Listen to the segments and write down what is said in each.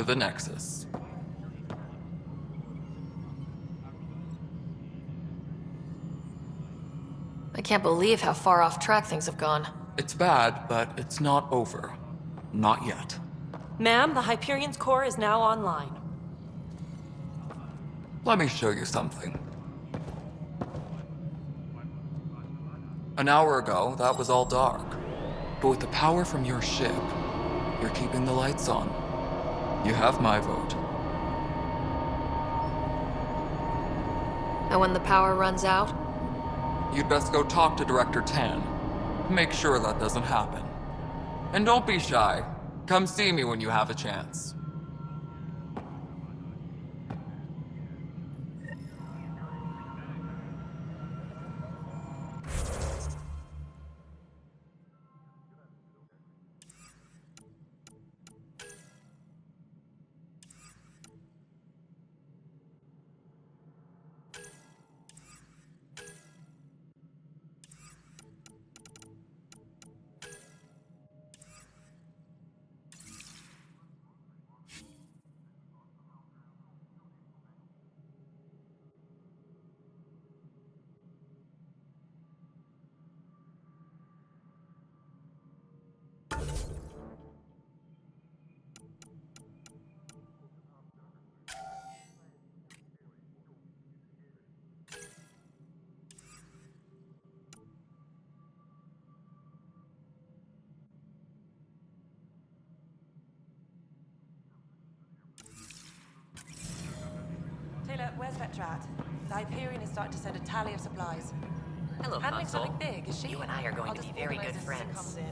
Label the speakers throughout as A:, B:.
A: the Nexus.
B: I can't believe how far off track things have gone.
A: It's bad, but it's not over. Not yet.
C: Ma'am, the Hyperion's core is now online.
A: Let me show you something. An hour ago, that was all dark. But with the power from your ship, you're keeping the lights on. You have my vote.
B: And when the power runs out?
A: You'd best go talk to Director Tan. Make sure that doesn't happen. And don't be shy. Come see me when you have a chance.
C: Taylor, where's Vetrat? The Hyperion is starting to send a tally of supplies.
D: Hello,
C: Handling
D: Console.
C: something big, is she?
D: You and I are going
C: I'll
D: to be
C: just
D: very
C: organize
D: good
C: this as it
D: friends.
C: comes in.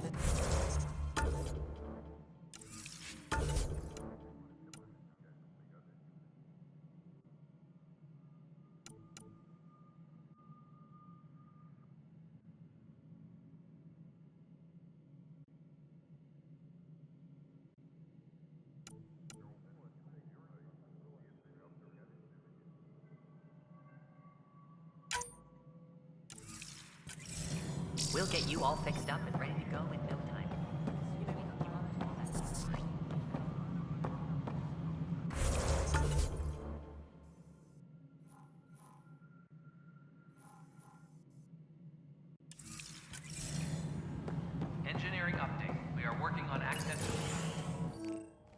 D: We'll get you all fixed up and ready to go in no time.
E: Engineering update. We are working on access.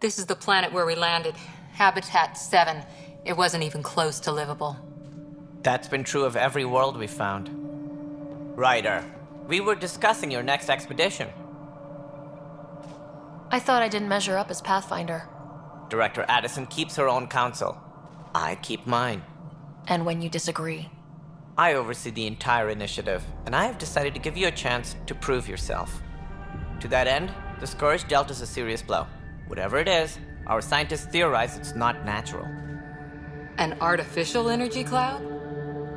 F: This is the planet where we landed. Habitat 7. It wasn't even close to livable.
G: That's been true of every world we found. Ryder, we were discussing your next expedition.
B: I thought I didn't measure up as Pathfinder.
G: Director Addison keeps her own counsel. I keep mine.
B: And when you disagree?
G: I oversee the entire initiative, and I have decided to give you a chance to prove yourself. To that end, the Scourge dealt us a serious blow. Whatever it is, our scientists theorize it's not natural.
F: An artificial energy cloud?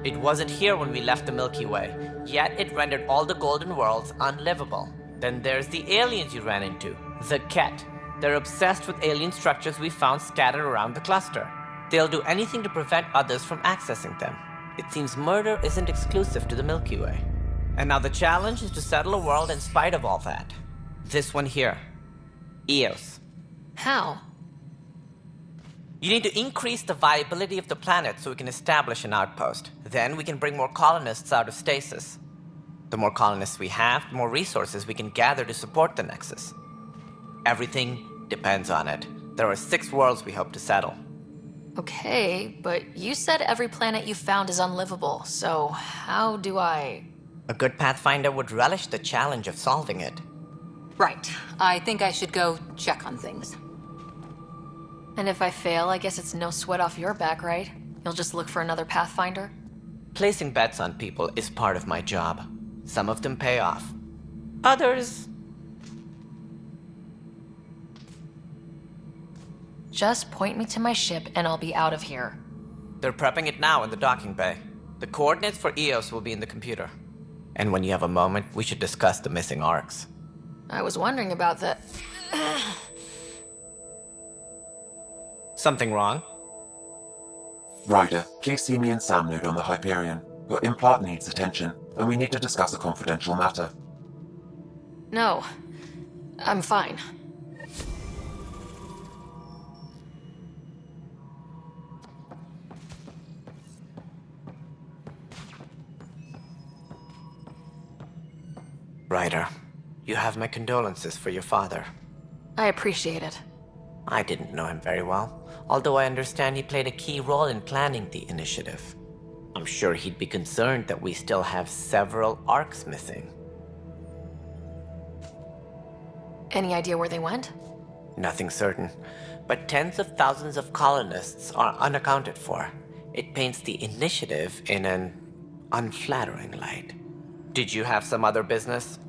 G: It wasn't here when we left the Milky Way, yet it rendered all the golden worlds unlivable. Then there's the aliens you ran into, the Ket. They're obsessed with alien structures we found scattered around the cluster. They'll do anything to prevent others from accessing them. It seems murder isn't exclusive to the Milky Way. And now the challenge is to settle a world in spite of all that. This one here. Eos.
B: How?
G: You need to increase the viability of the planet so we can establish an outpost. Then we can bring more colonists out of stasis. The more colonists we have, the more resources we can gather to support the Nexus. Everything depends on it. There are 6 worlds we hope to settle.
B: Okay, but you said every planet you found is unlivable, so how do I...
G: A good Pathfinder would relish the challenge of solving it.
F: Right. I think I should go check on things.
B: And if I fail, I guess it's no sweat off your back, right? You'll just look for another Pathfinder?
G: Placing bets on people is part of my job. Some of them pay off. Others...
B: Just point me to my ship and I'll be out of here.
G: They're prepping it now in the docking bay. The coordinates for Eos will be in the computer. And when you have a moment, we should discuss the missing arcs.
B: I was wondering about that.
G: Something wrong?
H: Ryder, please see me and Sam Node on the Hyperion. Your implant needs attention, and we need to discuss a confidential matter.
B: No, I'm fine.
G: Ryder, you have my condolences for your father.
B: I appreciate it.
G: I didn't know him very well, although I understand he played a key role in planning the initiative. I'm sure he'd be concerned that we still have several arcs missing.
B: Any idea where they went?
G: Nothing certain, but tens of thousands of colonists are unaccounted for. It paints the initiative in an unflattering light. Did you have some other business?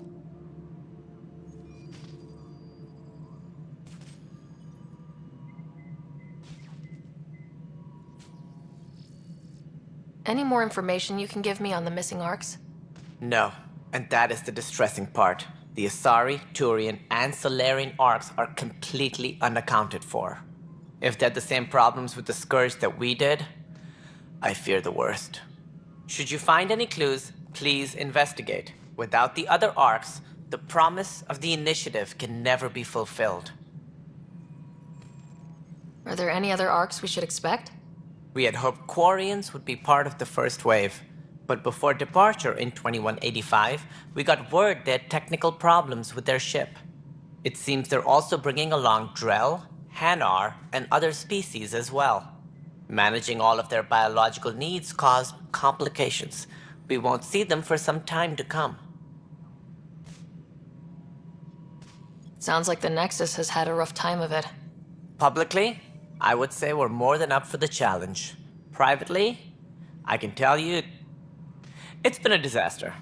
B: Any more information you can give me on the missing arcs?
G: No, and that is the distressing part. The Asari, Turian, and Solarian arcs are completely unaccounted for. If they had the same problems with the Scourge that we did, I fear the worst. Should you find any clues, please investigate. Without the other arcs, the promise of the initiative can never be fulfilled.
B: Are there any other arcs we should expect?
G: We had hoped Quarians would be part of the first wave, but before departure in 2185, we got word they had technical problems with their ship. It seems they're also bringing along Drell, Hanar, and other species as well. Managing all of their biological needs caused complications. We won't see them for some time to come.
B: Sounds like the Nexus has had a rough time of it.
G: Publicly, I would say we're more than up for the challenge. Privately, I can tell you, it's been a disaster.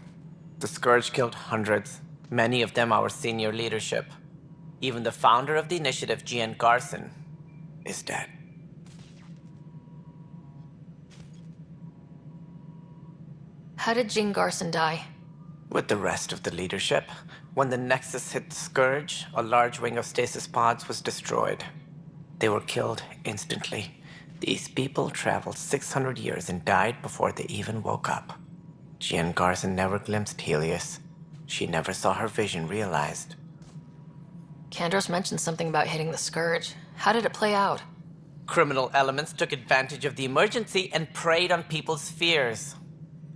G: The Scourge killed hundreds, many of them our senior leadership. Even the founder of the initiative, Jean Garson, is dead.
B: How did Jean Garson die?
G: With the rest of the leadership, when the Nexus hit the Scourge, a large wing of stasis pods was destroyed. They were killed instantly. These people traveled 600 years and died before they even woke up. Jean Garson never glimpsed Helios. She never saw her vision realized.
B: Kandros mentioned something about hitting the Scourge. How did it play out?
G: Criminal elements took advantage of the emergency and preyed on people's fears.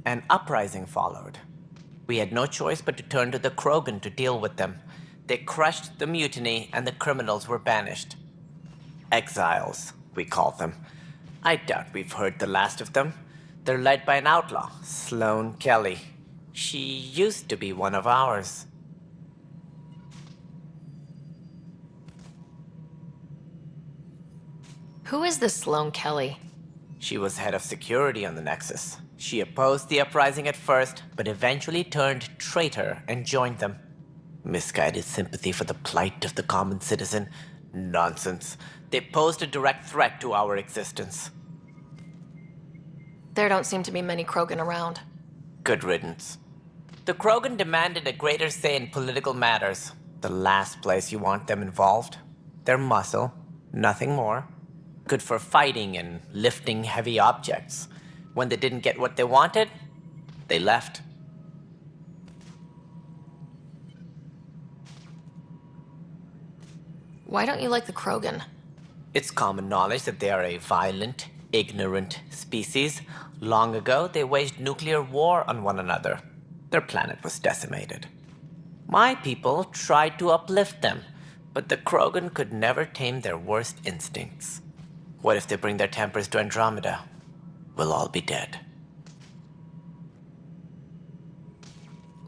G: An uprising followed. We had no choice but to turn to the Krogan to deal with them. They crushed the mutiny and the criminals were banished. Exiles, we call them. I doubt we've heard the last of them. They're led by an outlaw, Sloane Kelly. She used to be one of ours.
B: Who is this Sloane Kelly?
G: She was head of security on the Nexus. She opposed the uprising at first, but eventually turned traitor and joined them. Misguided sympathy for the plight of the common citizen? Nonsense. They posed a direct threat to our existence.
B: There don't seem to be many Krogan around.
G: Good riddance. The Krogan demanded a greater say in political matters. The last place you want them involved. Their muscle, nothing more. Good for fighting and lifting heavy objects. When they didn't get what they wanted, they left.
B: Why don't you like the Krogan?
G: It's common knowledge that they are a violent, ignorant species. Long ago, they waged nuclear war on one another. Their planet was decimated. My people tried to uplift them, but the Krogan could never tame their worst instincts. What if they bring their tempers to Andromeda? We'll all be dead.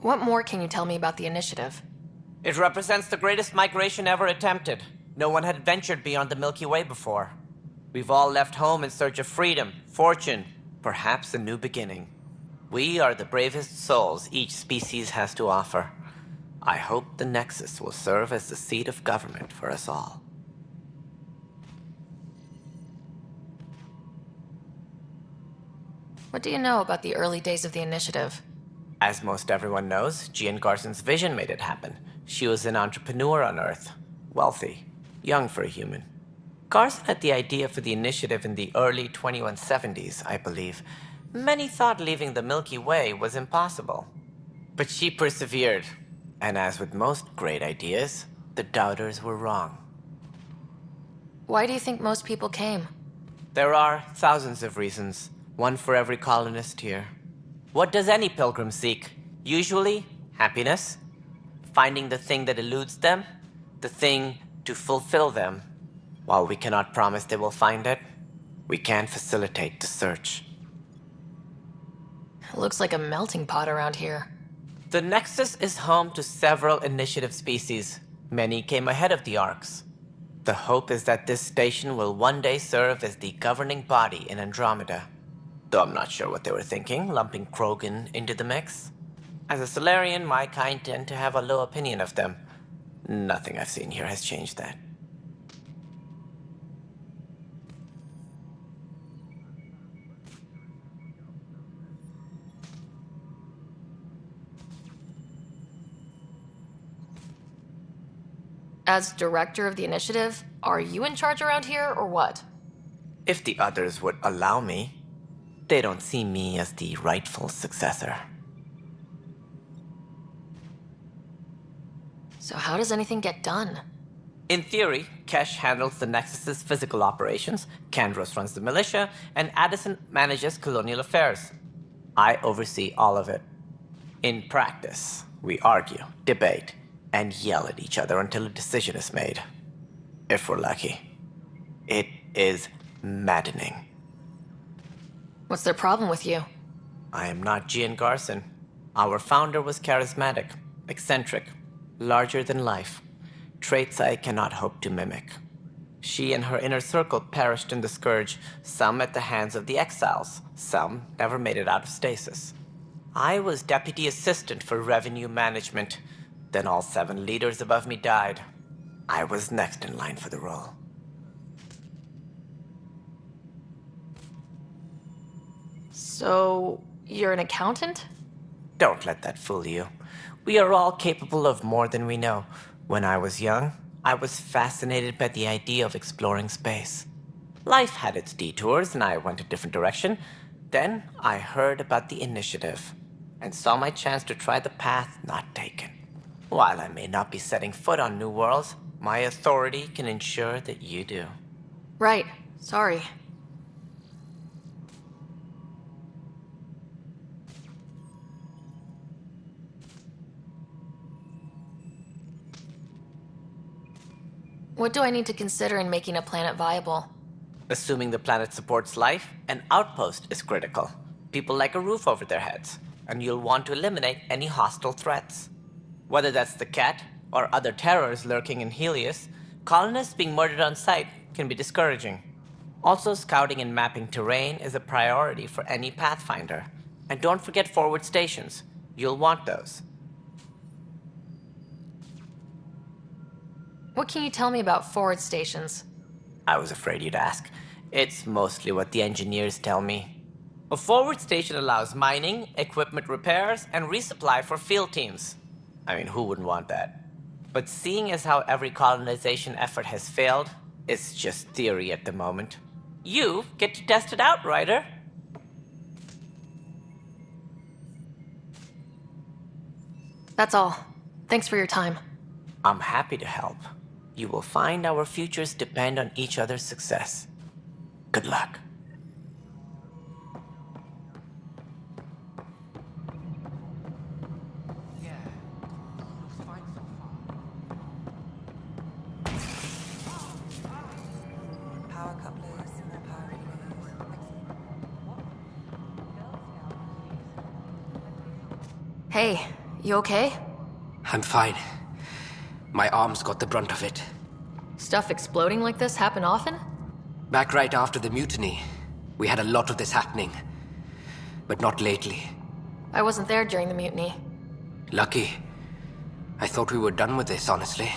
B: What more can you tell me about the initiative?
G: It represents the greatest migration ever attempted. No one had ventured beyond the Milky Way before. We've all left home in search of freedom, fortune, perhaps a new beginning. We are the bravest souls each species has to offer. I hope the Nexus will serve as the seat of government for us all.
B: What do you know about the early days of the initiative?
G: As most everyone knows, Jean Garson's vision made it happen. She was an entrepreneur on Earth. Wealthy. Young for a human. Garson had the idea for the initiative in the early 2170s, I believe. Many thought leaving the Milky Way was impossible. But she persevered. And as with most great ideas, the doubters were wrong.
B: Why do you think most people came?
G: There are thousands of reasons, one for every colonist here. What does any pilgrim seek? Usually, happiness. finding the thing that eludes them, the thing to fulfill them. While we cannot promise they will find it, we can facilitate the search.
B: It looks like a melting pot around here.
G: The Nexus is home to several initiative species. Many came ahead of the Arks. The hope is that this station will one day serve as the governing body in Andromeda. Though I'm not sure what they were thinking, lumping Krogan into the mix. As a Solarian, my kind tend to have a low opinion of them. Nothing I've seen here has changed that.
B: As director of the initiative, are you in charge around here or what?
G: If the others would allow me, they don't see me as the rightful successor.
B: So how does anything get done?
G: In theory, Kesh handles the Nexus's physical operations, Kandros runs the militia, and Addison manages colonial affairs. I oversee all of it. In practice, we argue, debate, and yell at each other until a decision is made. If we're lucky. It is maddening.
B: What's their problem with you?
G: I am not Gian Garson. Our founder was charismatic, eccentric, larger than life. Traits I cannot hope to mimic. She and her inner circle perished in the Scourge, some at the hands of the Exiles, some never made it out of stasis. I was deputy assistant for revenue management. Then all 7 leaders above me died. I was next in line for the role.
B: So, you're an accountant?
G: Don't let that fool you. We are all capable of more than we know. When I was young, I was fascinated by the idea of exploring space. Life had its detours, and I went a different direction. Then I heard about the initiative, and saw my chance to try the path not taken. While I may not be setting foot on New Worlds, my authority can ensure that you do.
B: Right. Sorry. What do I need to consider in making a planet viable?
G: Assuming the planet supports life, an outpost is critical. People like a roof over their heads, and you'll want to eliminate any hostile threats. Whether that's the Cat or other terrors lurking in Helios, colonists being murdered on sight can be discouraging. Also, scouting and mapping terrain is a priority for any Pathfinder. And don't forget forward stations. You'll want those.
B: What can you tell me about forward stations?
G: I was afraid you'd ask. It's mostly what the engineers tell me. A forward station allows mining, equipment repairs, and resupply for field teams. I mean, who wouldn't want that? But seeing as how every colonization effort has failed, it's just theory at the moment. You get to test it out, Ryder.
B: That's all. Thanks for your time.
G: I'm happy to help. You will find our futures depend on each other's success. Good luck.
C: Power couplers, power relays.
B: Hey, you okay?
I: I'm fine. My arms got the brunt of it.
B: Stuff exploding like this happen often?
I: Back right after the mutiny, we had a lot of this happening. But not lately.
B: I wasn't there during the mutiny.
I: Lucky. I thought we were done with this, honestly.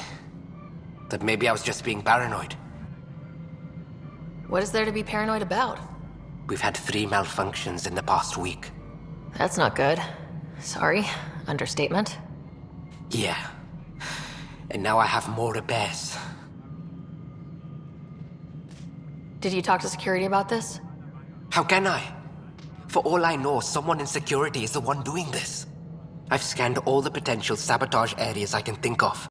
I: That maybe I was just being paranoid.
B: What is there to be paranoid about?
I: We've had 3 malfunctions in the past week.
B: That's not good. Sorry, understatement.
I: Yeah. And now I have more repairs.
B: Did you talk to security about this?
I: How can I? For all I know, someone in security is the one doing this. I've scanned all the potential sabotage areas I can think of.